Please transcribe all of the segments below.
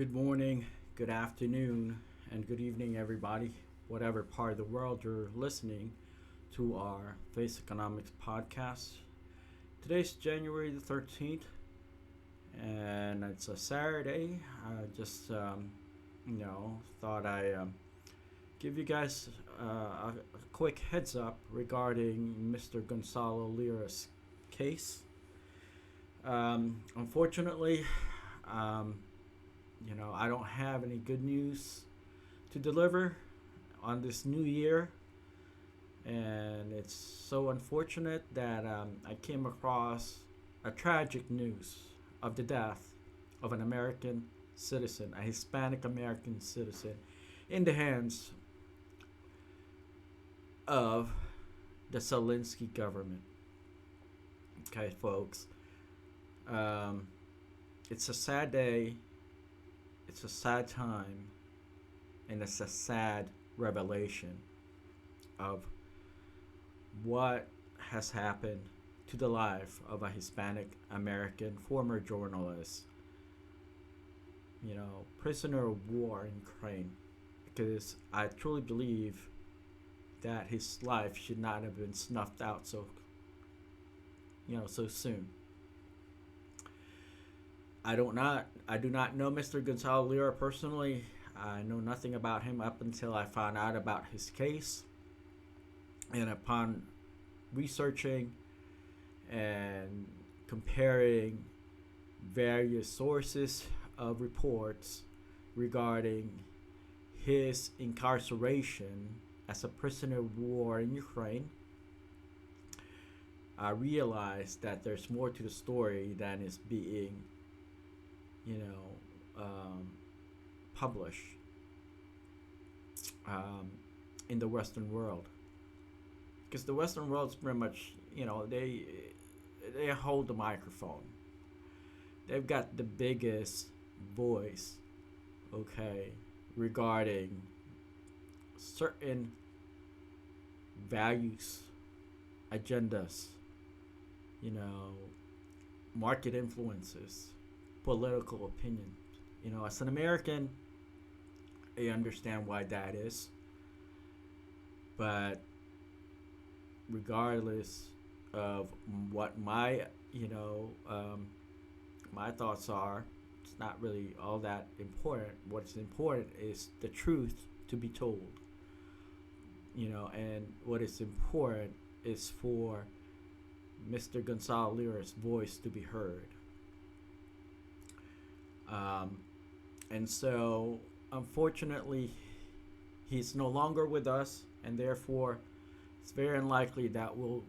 Good morning, good afternoon, and good evening, everybody, whatever part of the world you're listening to our Face Economics podcast. Today's January the 13th, and it's a Saturday. I just, thought I give you guys a quick heads up regarding Mr. Gonzalo Lira's case. Unfortunately, um, I don't have any good news to deliver on this new year, and it's so unfortunate that I came across a tragic news of the death of an American citizen, a Hispanic-American citizen, in the hands of the Zelensky government. Okay, folks, um, it's a sad day. It's a sad time, and it's a sad revelation of what has happened to the life of a Hispanic American former journalist, prisoner of war in Ukraine. Because I truly believe that his life should not have been snuffed out so soon. I do not know Mr. Gonzalo Lira personally. I know nothing about him up until I found out about his case. And upon researching and comparing various sources of reports regarding his incarceration as a prisoner of war in Ukraine, I realized that there's more to the story than is being published in the Western world, because the Western world's pretty much they hold the microphone. They've got the biggest voice, okay, regarding certain values, agendas, market influences, political opinion. As an American, I understand why that is. But regardless of what my thoughts are, it's not really all that important. What's important is the truth to be told. And what is important is for Mr. Gonzalo Lira's voice to be heard. And so, unfortunately, he's no longer with us, and therefore, it's very unlikely that we'll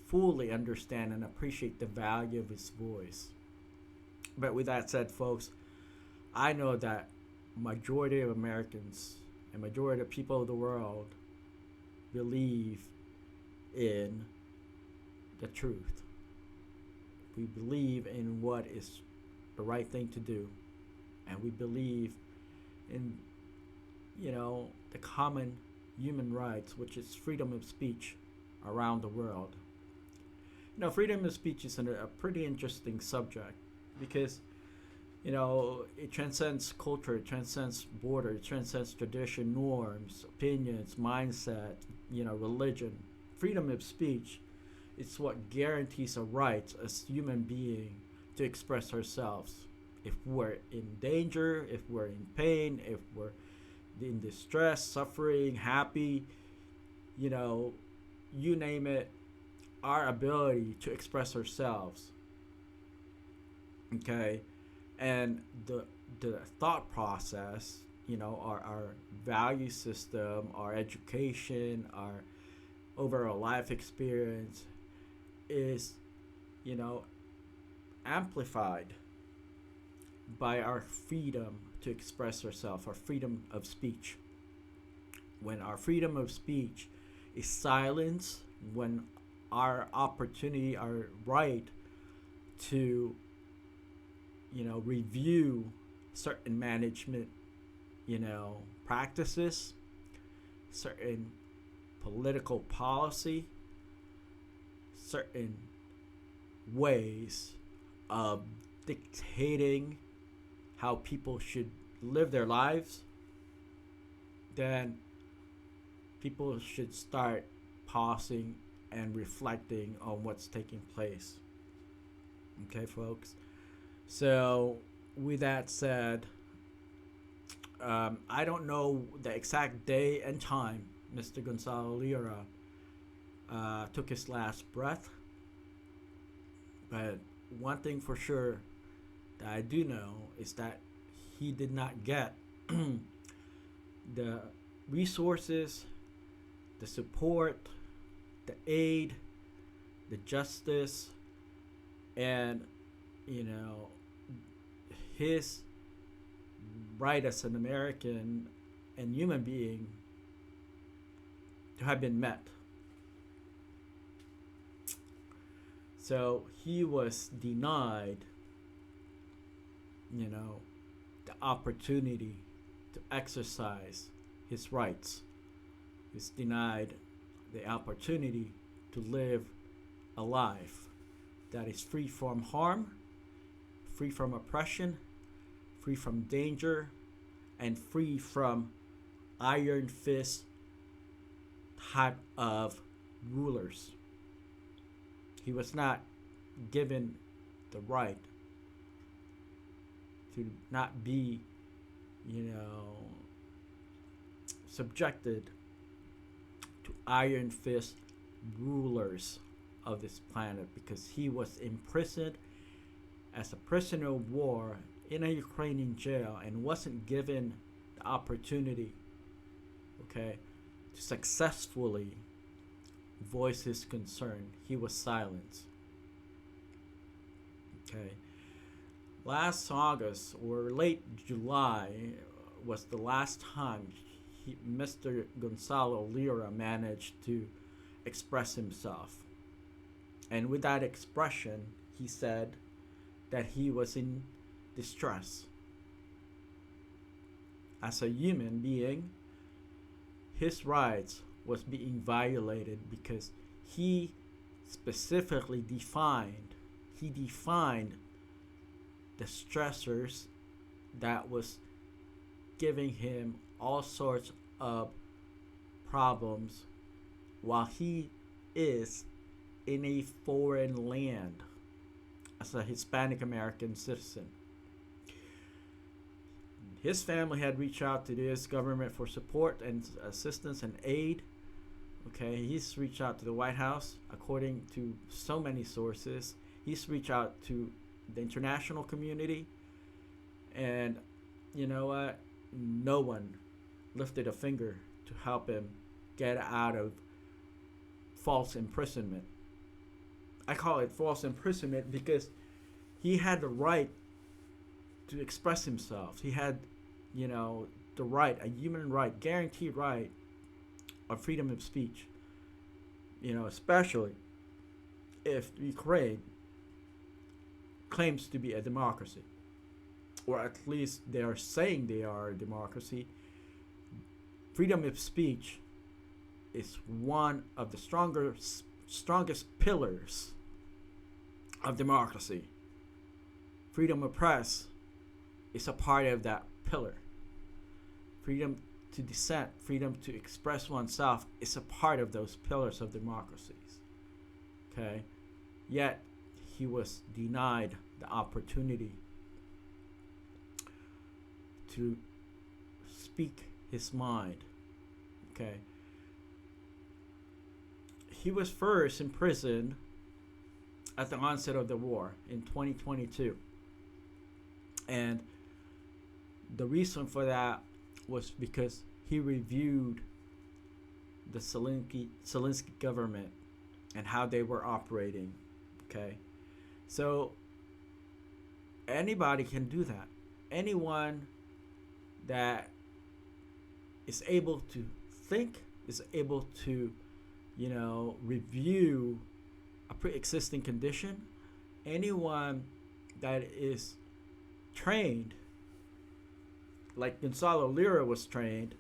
fully understand and appreciate the value of his voice. But with that said, folks, I know that majority of Americans and majority of people of the world believe in the truth. We believe in what is the right thing to do, and we believe in the common human rights, which is freedom of speech around the world. Freedom of speech is a pretty interesting subject because it transcends culture, it transcends border, it transcends tradition, norms, opinions, mindset, religion. Freedom of speech is what guarantees a right as human being to express ourselves. If we're in danger, if we're in pain, if we're in distress, suffering, happy, you name it, our ability to express ourselves. Okay, and the thought process, our value system, our education, our overall life experience is, amplified by our freedom to express ourselves, our freedom of speech. When our freedom of speech is silenced, when our opportunity, our right to, review certain management, practices, certain political policy, certain ways of dictating how people should live their lives, then people should start pausing and reflecting on what's taking place. Okay, folks? So, with that said, I don't know the exact day and time Mr. Gonzalo Lira took his last breath, but one thing for sure that I do know is that he did not get the resources, the support, the aid, the justice, and his right as an American and human being to have been met. So he was denied, the opportunity to exercise his rights. He's denied the opportunity to live a life that is free from harm, free from oppression, free from danger, and free from iron fist type of rulers. He was not given the right to not be, subjected to iron fist rulers of this planet, because he was imprisoned as a prisoner of war in a Ukrainian jail and wasn't given the opportunity, to successfully voice his concern. He was silenced. Last August or late July was the last time Mr. Gonzalo Lira managed to express himself. And with that expression, he said that he was in distress. As a human being, his rights was being violated because he specifically defined the stressors that was giving him all sorts of problems while he is in a foreign land as a Hispanic-American citizen. His family had reached out to the US government for support and assistance and aid. He's reached out to the White House, according to so many sources. He's reached out to the international community, and you know what? No one lifted a finger to help him get out of false imprisonment. I call it false imprisonment because he had the right to express himself. He had, the right, a human right, guaranteed right of freedom of speech. Especially if Ukraine claims to be a democracy, or at least they are saying they are a democracy. Freedom of speech is one of the strongest pillars of democracy. Freedom of press is a part of that pillar. Freedom to dissent, freedom to express oneself is a part of those pillars of democracies. Yet he was denied the opportunity to speak his mind. He was first imprisoned at the onset of the war in 2022. And the reason for that was because he reviewed the Zelensky government and how they were operating. So anybody can do that. Anyone that is able to think, is able to, review a pre-existing condition, anyone that is trained, like Gonzalo Lira was trained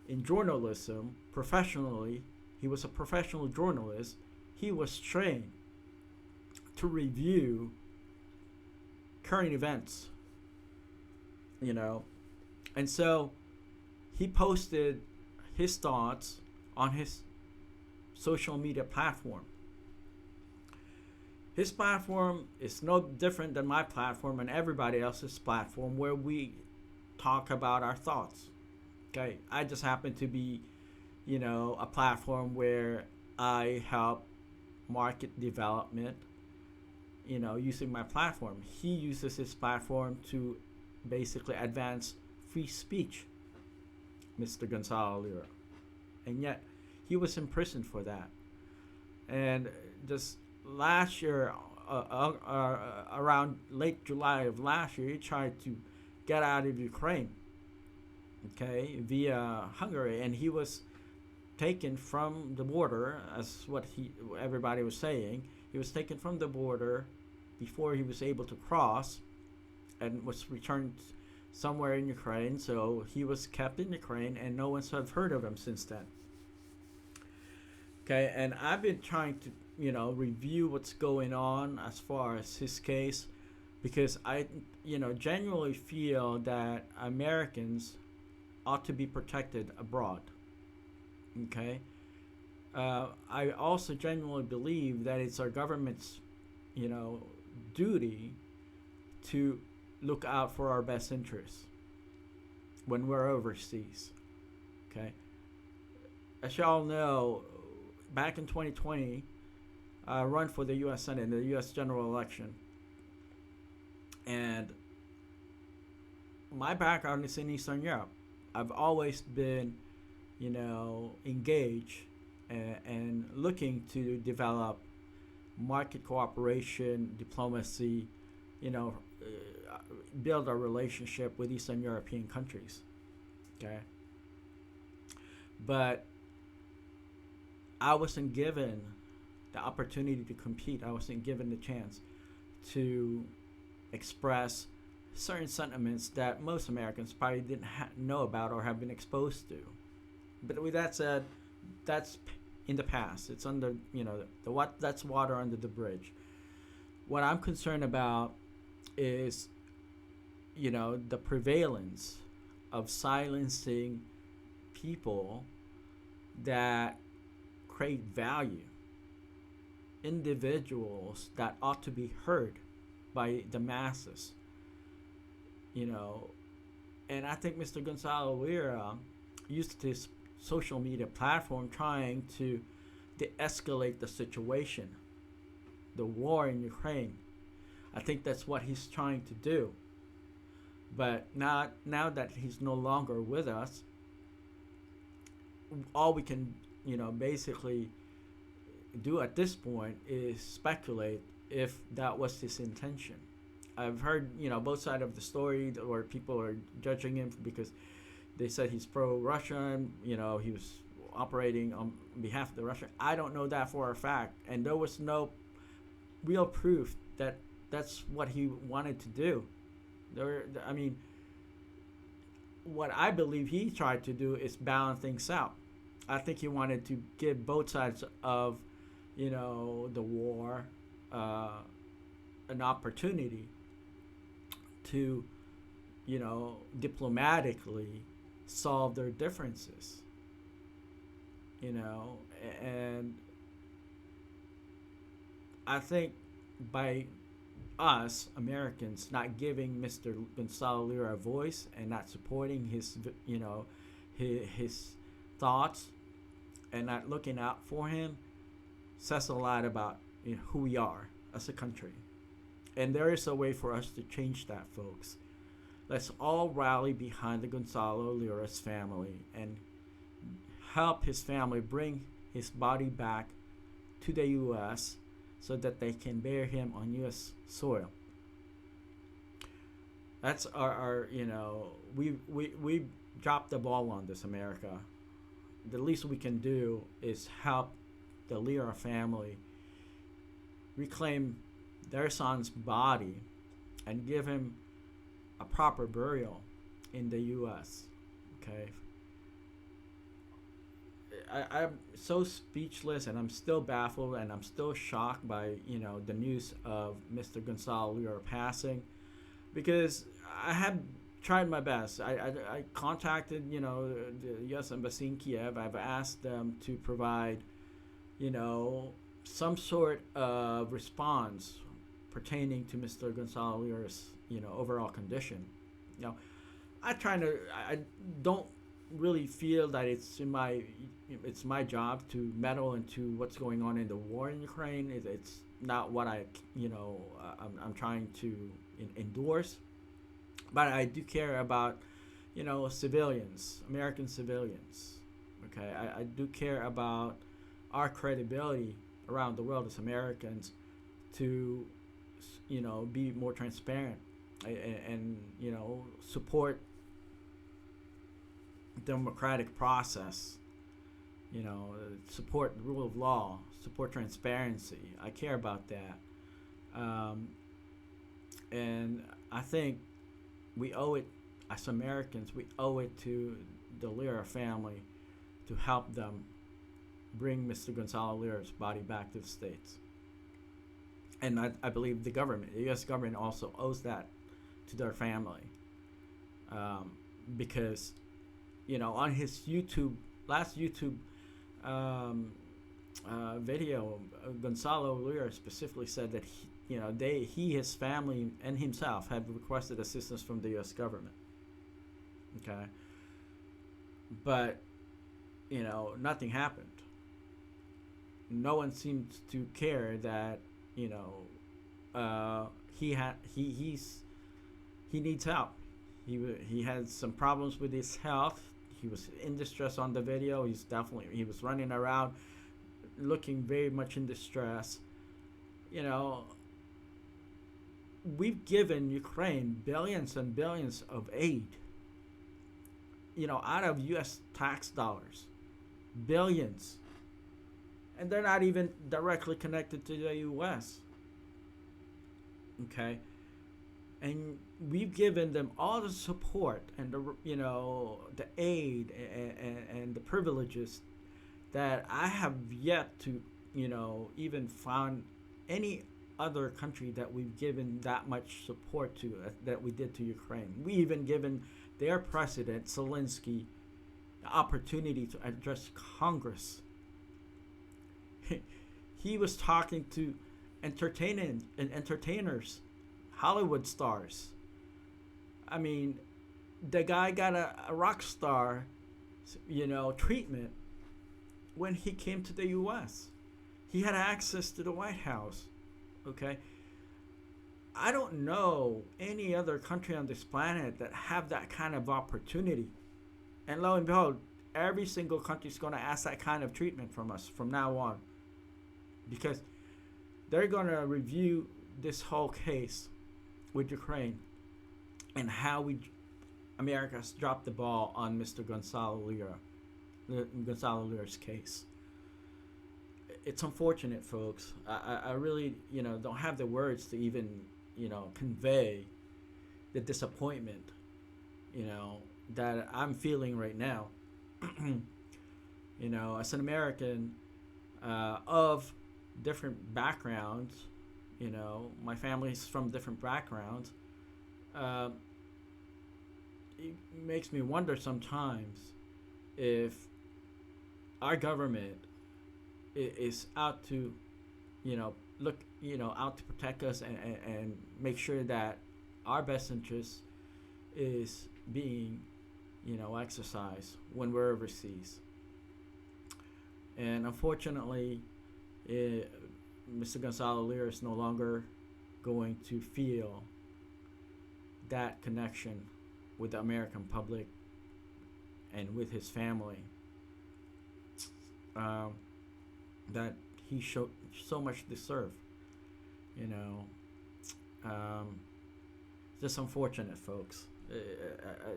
in journalism professionally. He was a professional journalist. He was trained to review current events you know. And so he posted his thoughts on his social media platform. His platform is no different than my platform and everybody else's platform where we talk about our thoughts. Okay, I just happen to be, a platform where I help market development, using my platform. He uses his platform to basically advance free speech, Mr. Gonzalo Lira. And yet, he was imprisoned for that. And just last year, around late July of last year, he tried to get out of Ukraine, okay, via Hungary, and he was taken from the border, as everybody was saying. He was taken from the border before he was able to cross, and was returned somewhere in Ukraine. So he was kept in Ukraine, and no one's have heard of him since then. Okay, and I've been trying to, review what's going on as far as his case, because I, genuinely feel that Americans ought to be protected abroad. Okay, I also genuinely believe that it's our government's, duty to look out for our best interests when we're overseas. Okay, as y'all know, back in 2020, I run for the U.S. Senate in the U.S. general election, and my background is in Eastern Europe. I've always been, engaged and looking to develop market cooperation, diplomacy, build a relationship with Eastern European countries. Okay, but I wasn't given the opportunity to compete. I wasn't given the chance to express certain sentiments that most Americans probably didn't know about or have been exposed to. But with that said, that's in the past. It's under, that's water under the bridge. What I'm concerned about is, the prevalence of silencing people that create value, individuals that ought to be heard by the masses, and I think Mr. Gonzalo Lira used his social media platform trying to de-escalate the situation, the war in Ukraine. I think that's what he's trying to do. But now that he's no longer with us, all we can, basically do at this point is speculate if that was his intention. I've heard, both sides of the story, where people are judging him because they said he's pro-Russian, he was operating on behalf of the Russia. I don't know that for a fact, and there was no real proof that that's what he wanted to do. What I believe he tried to do is balance things out. I think he wanted to give both sides of, the war, an opportunity to, diplomatically solve their differences. And I think by us Americans not giving Mr. Gonzalo Lira a voice and not supporting his, his thoughts and not looking out for him says a lot about, who we are as a country. And there is a way for us to change that, folks. Let's all rally behind the Gonzalo Lira's family and help his family bring his body back to the U.S. so that they can bear him on U.S. soil. That's our we dropped the ball on this, America. The least we can do is help the Lira family reclaim their son's body and give him a proper burial in the U.S. Okay. I'm so speechless, and I'm still baffled, and I'm still shocked by the news of Mr. Gonzalo Lira passing, because I have tried my best. I contacted, the U.S. Embassy in Kiev. I've asked them to provide, some sort of response pertaining to Mr. Gonzalo Lira's, overall condition. You know, I don't really feel that it's my job to meddle into what's going on in the war in Ukraine. It's not what I'm trying to endorse, but I do care about, civilians, American civilians. Okay, I do care about our credibility around the world as Americans to, be more transparent and support democratic process. Support the rule of law, support transparency. I care about that, and I think we owe it as Americans. We owe it to the Lira family to help them bring Mr. Gonzalo Lira's body back to the States. And I believe the government, the U.S. government, also owes that to their family, because on his last YouTube video, Gonzalo Lira specifically said that his family, and himself have requested assistance from the U.S. government. Okay, but nothing happened. No one seemed to care that he needs help. He had some problems with his health. He was in distress on the video. He was running around looking very much in distress. We've given Ukraine billions and billions of aid, out of US tax dollars. Billions. And they're not even directly connected to the US. Okay? And we've given them all the support and the aid and the privileges that I have yet to even find any other country that we've given that much support to, that we did to Ukraine. We even given their president Zelensky the opportunity to address Congress. He was talking to entertainers, Hollywood stars. I mean, the guy got a rock star, treatment when he came to the U.S. He had access to the White House. Okay, I don't know any other country on this planet that have that kind of opportunity. And lo and behold, every single country is going to ask that kind of treatment from us from now on, because they're going to review this whole case with Ukraine and how America's dropped the ball on Mr. Gonzalo Lira's case. It's unfortunate, folks. I really, don't have the words to even, convey the disappointment, that I'm feeling right now. As an American of different backgrounds, my family's from different backgrounds. It makes me wonder sometimes if our government is out to, look, out to protect us and make sure that our best interest is being, exercised when we're overseas. And unfortunately, Mr. Gonzalo Lira is no longer going to feel that connection with the American public and with his family that he so much deserve. Just unfortunate, folks.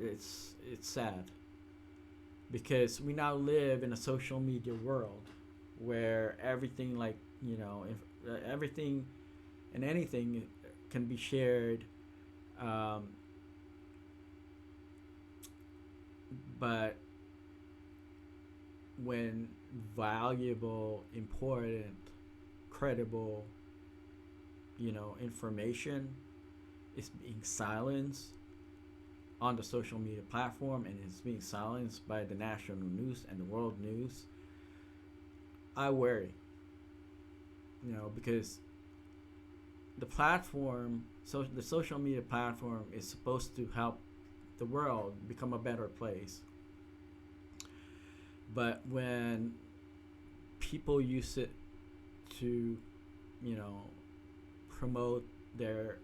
It's sad, because we now live in a social media world where everything, everything and anything can be shared, but when valuable, important, credible, information is being silenced, on the social media platform and is being silenced by the national news and the world news, I worry. Because the platform, so the social media platform is supposed to help the world become a better place. But when people use it to, you know, promote their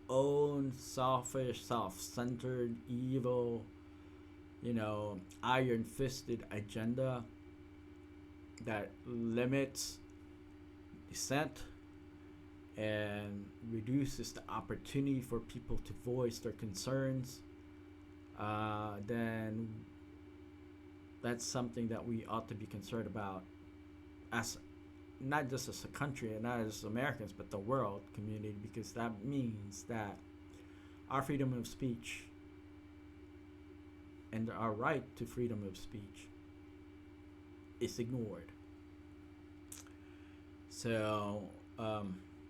own selfish, self-centered, evil, iron-fisted agenda that limits dissent and reduces the opportunity for people to voice their concerns, then that's something that we ought to be concerned about, as not just as a country and not as Americans, but the world community, because that means that our freedom of speech and our right to freedom of speech is ignored. So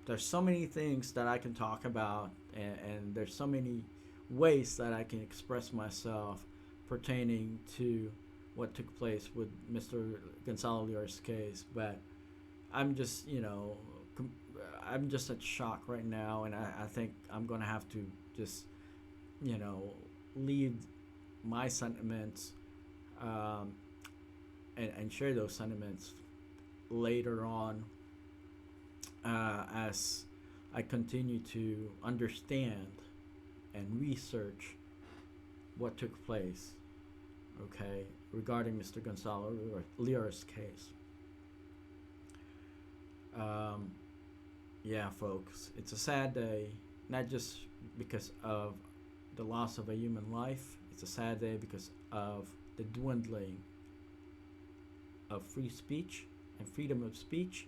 there's so many things that I can talk about, and there's so many ways that I can express myself pertaining to what took place with Mr. Gonzalo Lira's case, but I'm just, I'm just at shock right now, and I think I'm gonna have to just, leave my sentiments, and share those sentiments later on, as I continue to understand and research what took place, okay, regarding Mr. Gonzalo Lira's case. Yeah, folks, it's a sad day, not just because of the loss of a human life. It's a sad day because of the dwindling of free speech and freedom of speech,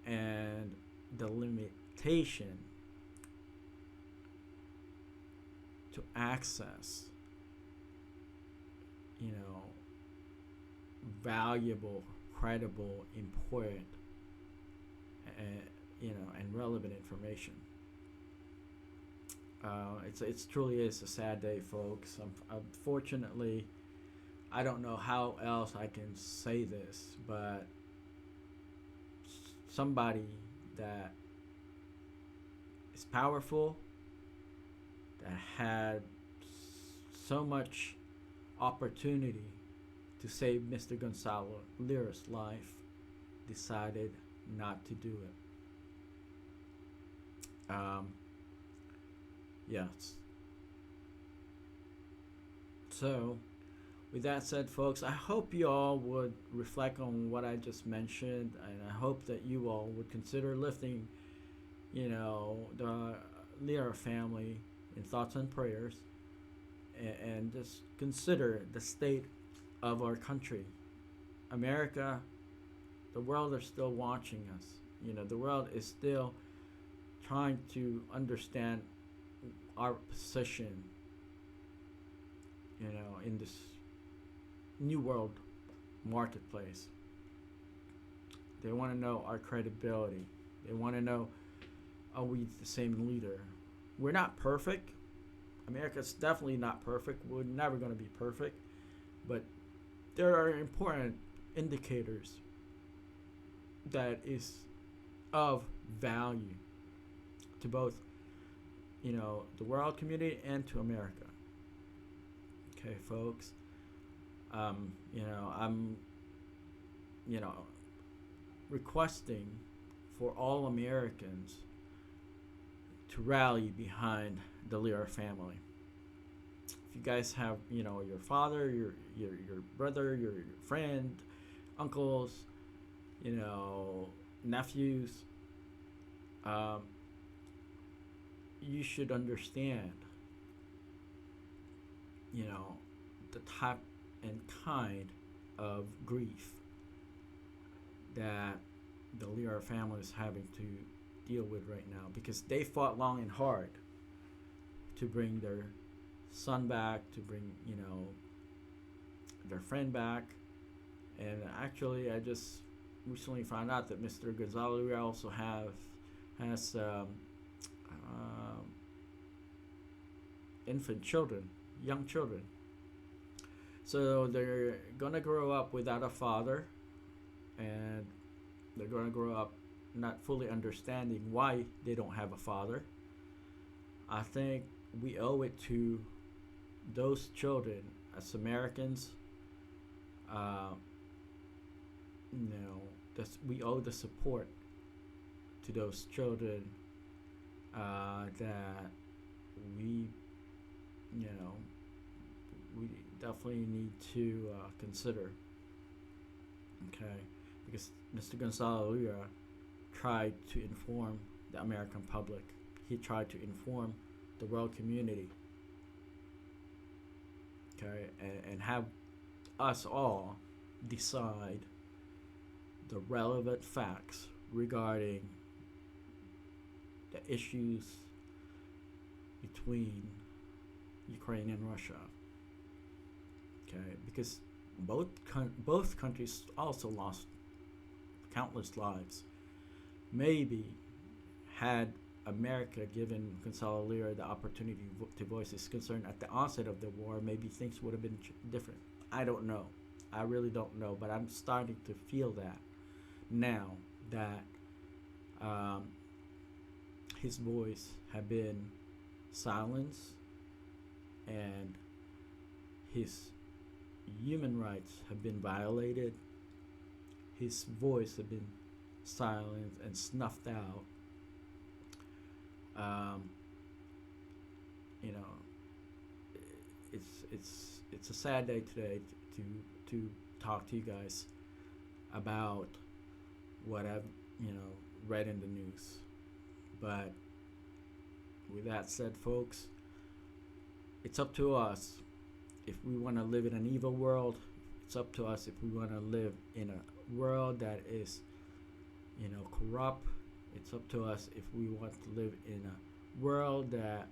and the limitation to access, valuable, credible, important, and relevant information. It's truly is a sad day, folks. Unfortunately, I don't know how else I can say this, but somebody that is powerful, that had so much opportunity to save Mr. Gonzalo Lira's life, decided not to do it. Yes. So, with that said, folks, I hope you all would reflect on what I just mentioned, and I hope that you all would consider lifting, the Lira family in thoughts and prayers, and just consider the state of our country. America, the world are still watching us. The world is still trying to understand our position, in this new world marketplace. They want to know our credibility. They want to know, are we the same leader? We're not perfect. America's definitely not perfect. We're never going to be perfect. But there are important indicators that is of value to both, the world community and to America. Okay, folks. I'm, requesting for all Americans to rally behind the Lira family. If you guys have, your father, your brother, your friend, uncles, nephews, you should understand, the type and kind of grief that the Lira family is having to deal with right now, because they fought long and hard to bring their son back, to bring, their friend back. And actually, I just recently found out that Mr. Gonzalo Lira also has infant children, young children. So they're gonna grow up without a father, and they're gonna grow up not fully understanding why they don't have a father. I think we owe it to those children as Americans. Uh, we owe the support to those children that we, you know, we definitely need to consider. Okay, because Mr. Gonzalo Lira tried to inform the American public. He tried to inform the world community. Okay, and have us all decide the relevant facts regarding the issues between Ukraine and Russia. Okay, because both countries also lost countless lives. Maybe had America given Gonzalo Lira the opportunity to voice his concern at the onset of the war, maybe things would have been different. I don't know. I really don't know, but I'm starting to feel that now that his voice had been silenced and his human rights have been violated. His voice had been silenced and snuffed out. Um, you know, it's a sad day today to talk to you guys about what I've read in the news. But with that said, folks, it's up to us if we want to live in an evil world. It's up to us if we want to live in a world that is, corrupt. It's up to us if we want to live in a world that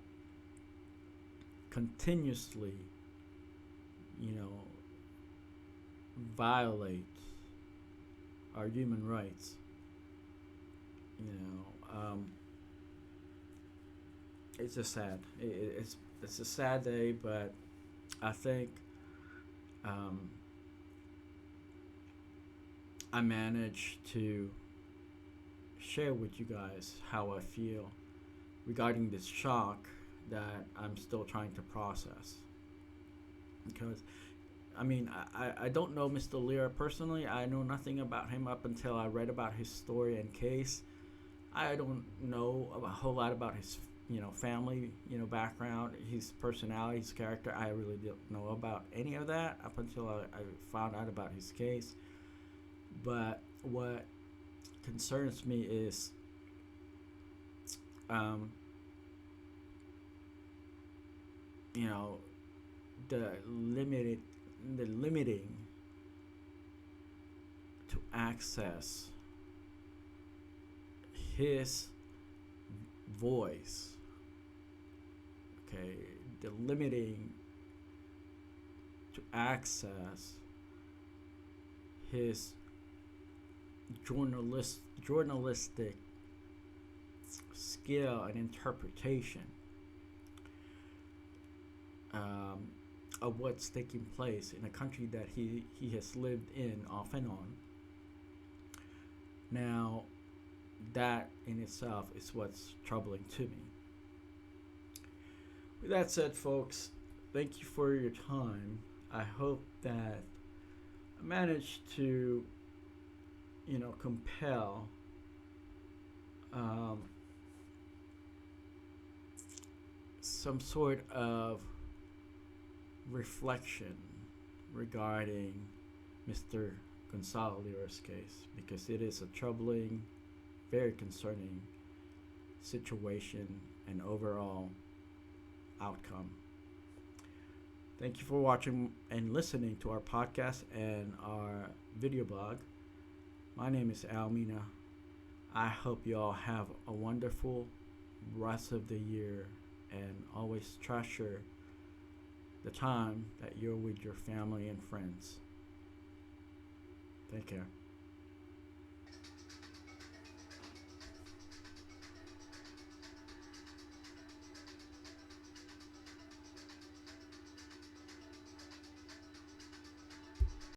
continuously, violates our human rights. It's just sad. It's a sad day, but I think I managed to share with you guys how I feel regarding this shock that I'm still trying to process. Because, I don't know Mr. Lira personally. I know nothing about him up until I read about his story and case. I don't know a whole lot about his, family, background, his personality, his character. I really don't know about any of that up until I found out about his case. But what concerns me is the limiting to access his voice. Okay, the limiting to access his journalistic skill and interpretation of what's taking place in a country that he has lived in off and on. Now, that in itself is what's troubling to me. With that said, folks, thank you for your time. I hope that I managed to, compel some sort of reflection regarding Mr. Gonzalo Lira's case, because it is a troubling, very concerning situation and overall outcome. Thank you for watching and listening to our podcast and our video blog. My name is Mina. I hope you all have a wonderful rest of the year and always treasure the time that you're with your family and friends. Take care.